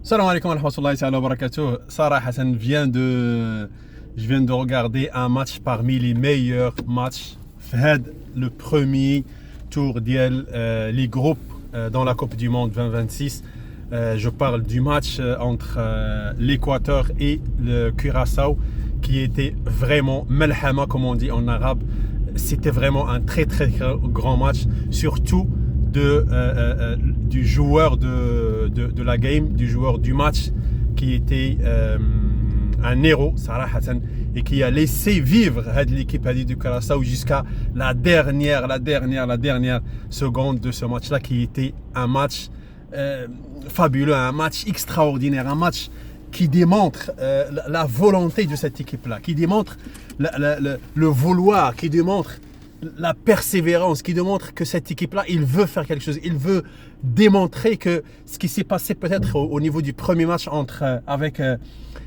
Salam alaikum wa rahmatullahi wa barakatuh. Sarah Hassan je viens de regarder un match parmi les meilleurs matchs. Fahad, le premier tour les groupes dans la Coupe du Monde 2026. Je parle du match entre l'Équateur et le Curaçao qui était vraiment malhama comme on dit en arabe. C'était vraiment un très grand match, surtout du joueur de la game, du joueur du match qui était un héros, Sarah Hassan, et qui a laissé vivre l'équipe du Curaçao jusqu'à la dernière seconde de ce match-là, qui était un match fabuleux, un match extraordinaire, un match qui démontre la volonté de cette équipe-là, qui démontre le vouloir, qui démontre la persévérance, qui démontre que cette équipe-là, il veut faire quelque chose. Il veut démontrer que ce qui s'est passé peut-être au niveau du premier match avec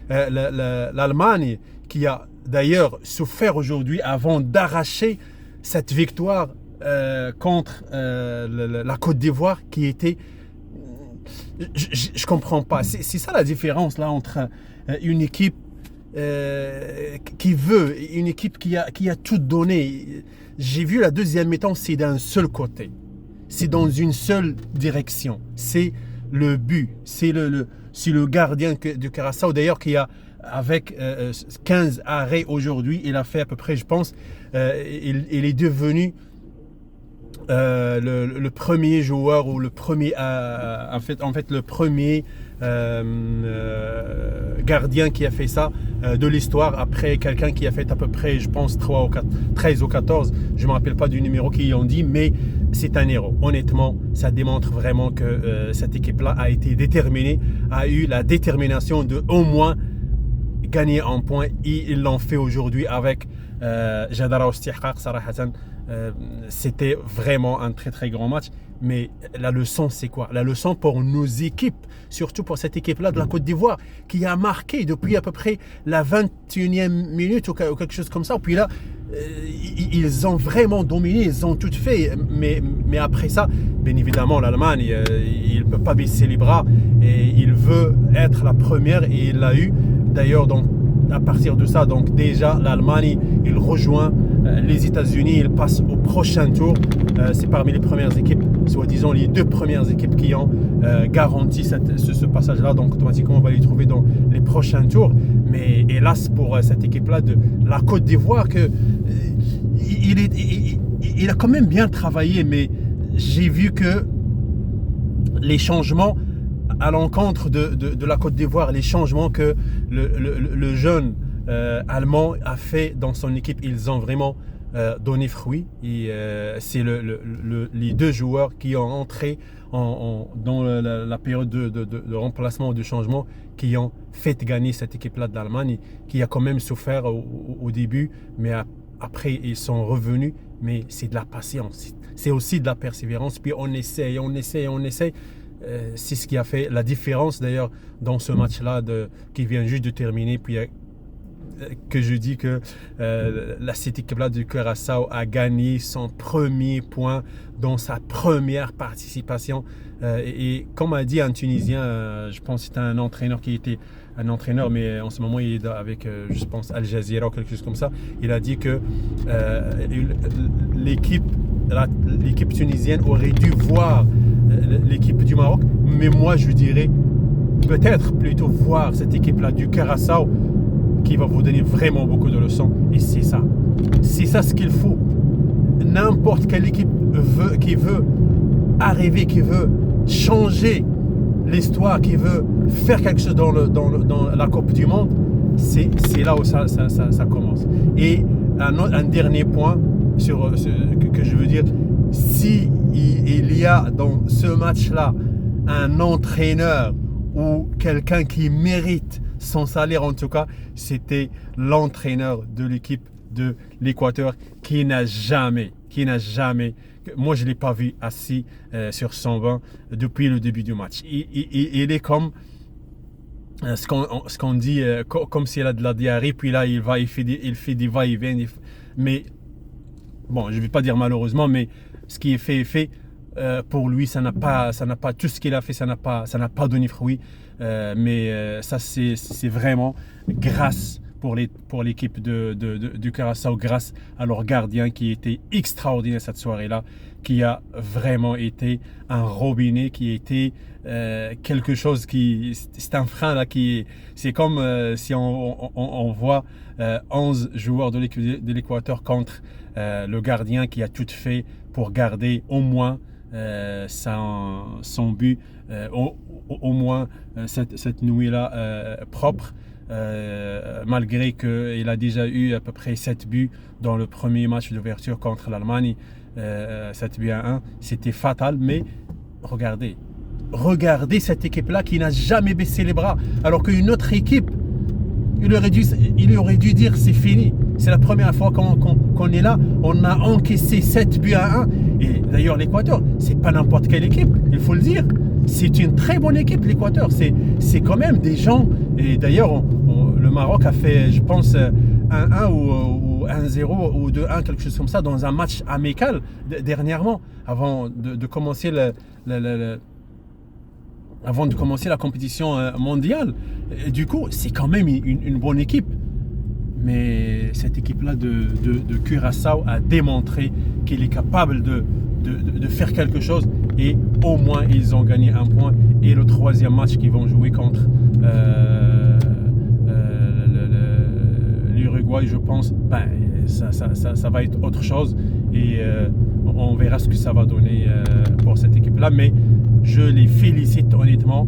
l'Allemagne, qui a d'ailleurs souffert aujourd'hui avant d'arracher cette victoire contre la Côte d'Ivoire, qui était... Je comprends pas. C'est ça la différence là entre une équipe qui veut, une équipe qui a tout donné. J'ai vu la deuxième mi-temps, c'est d'un seul côté. C'est dans une seule direction. C'est le but. C'est le gardien du Curaçao, d'ailleurs, qui a, avec 15 arrêts aujourd'hui, il a fait à peu près, je pense, il est devenu le premier joueur ou le premier en fait le premier gardien qui a fait ça de l'histoire, après quelqu'un qui a fait à peu près, je pense, 13 ou 14, je ne me rappelle pas du numéro qu'ils ont dit, mais c'est un héros. Honnêtement, ça démontre vraiment que cette équipe-là a été déterminée, a eu la détermination de au moins gagner un point, et ils l'ont fait aujourd'hui avec Jadara Ostihqaq, Sarah Hassan. C'était vraiment un très grand match. Mais la leçon, c'est quoi? La leçon pour nos équipes, surtout pour cette équipe-là de la Côte d'Ivoire, qui a marqué depuis à peu près la 21e minute ou quelque chose comme ça. Puis là, ils ont vraiment dominé, ils ont tout fait. Mais après ça, bien évidemment, l'Allemagne, il ne peut pas baisser les bras. Et il veut être la première, et il l'a eu. D'ailleurs, donc, à partir de ça, donc déjà, l'Allemagne, il rejoint les États-Unis, il passe au prochain tour. C'est parmi les premières équipes, soi-disant les deux premières équipes qui ont garanti ce passage-là. Donc automatiquement, on va les trouver dans les prochains tours. Mais hélas pour cette équipe-là de la Côte d'Ivoire, il a quand même bien travaillé, mais j'ai vu que les changements à l'encontre de la Côte d'Ivoire, les changements que le jeune allemand a fait dans son équipe, ils ont vraiment donné fruit. Et c'est les deux joueurs qui ont entré dans la période de remplacement ou de changement, qui ont fait gagner cette équipe-là d'Allemagne, qui a quand même souffert au début, mais après ils sont revenus. Mais c'est de la patience, c'est aussi de la persévérance, puis on essaye. C'est ce qui a fait la différence d'ailleurs dans ce match-là qui vient juste de terminer. Puis que je dis que cette équipe-là du Curaçao a gagné son premier point dans sa première participation. Et comme a dit un Tunisien, je pense que c'était un entraîneur qui était un entraîneur, mais en ce moment il est avec, je pense, Al Jazeera ou quelque chose comme ça. Il a dit que l'équipe tunisienne aurait dû voir l'équipe du Maroc, mais moi je dirais peut-être plutôt voir cette équipe-là du Curaçao, qui va vous donner vraiment beaucoup de leçons. Et c'est ça ce qu'il faut. N'importe quelle équipe qui veut arriver, qui veut changer l'histoire, qui veut faire quelque chose dans la Coupe du Monde, c'est là où ça commence. Et un dernier point que je veux dire, si il y a dans ce match-là un entraîneur ou quelqu'un qui mérite son salaire, en tout cas, c'était l'entraîneur de l'équipe de l'Équateur, qui n'a jamais, moi je ne l'ai pas vu assis sur son banc depuis le début du match. Il est comme ce qu'on dit, comme s'il a de la diarrhée, puis là il fait des va-et-vient, mais bon, je ne vais pas dire malheureusement, mais ce qui est fait est fait. pour lui, ça n'a pas tout ce qu'il a fait, ça n'a pas donné fruit. Mais ça, c'est vraiment grâce pour l'équipe du Curaçao, grâce à leur gardien qui était extraordinaire cette soirée-là, qui a vraiment été un robinet, qui était quelque chose c'est un frein là, c'est comme si on voit 11 joueurs de l'équipe de l'Équateur contre le gardien qui a tout fait pour garder au moins son but, au moins cette nuit-là propre. Malgré qu'il a déjà eu à peu près 7 buts dans le premier match d'ouverture contre l'Allemagne, 7 buts à 1, c'était fatal. Mais regardez cette équipe-là qui n'a jamais baissé les bras, alors qu'une autre équipe, il aurait dû dire c'est fini. C'est la première fois qu'on est là, on a encaissé 7 buts à 1. Et d'ailleurs l'Équateur, c'est pas n'importe quelle équipe, il faut le dire. C'est une très bonne équipe, l'Équateur. C'est quand même des gens. Et d'ailleurs, le Maroc a fait, je pense, 1-1 ou 1-0 ou 2-1, quelque chose comme ça, dans un match amical dernièrement, avant de commencer avant de commencer la compétition mondiale. Et du coup, c'est quand même une bonne équipe. Mais cette équipe-là de Curaçao a démontré qu'elle est capable de faire quelque chose, et au moins ils ont gagné un point. Et le troisième match qu'ils vont jouer contre l'Uruguay, je pense, ça va être autre chose, et on verra ce que ça va donner pour cette équipe-là. Mais je les félicite honnêtement,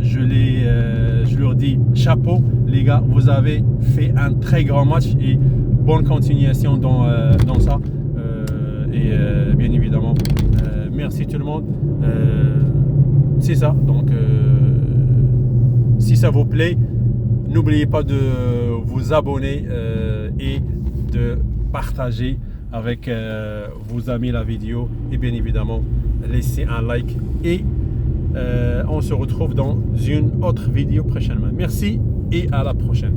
je leur dis chapeau les gars, vous avez fait un très grand match, et bonne continuation dans ça. Bien évidemment, merci tout le monde. C'est ça, donc si ça vous plaît, n'oubliez pas de vous abonner et de partager avec vos amis la vidéo, et bien évidemment laissez un like, et on se retrouve dans une autre vidéo prochainement. Merci et à la prochaine.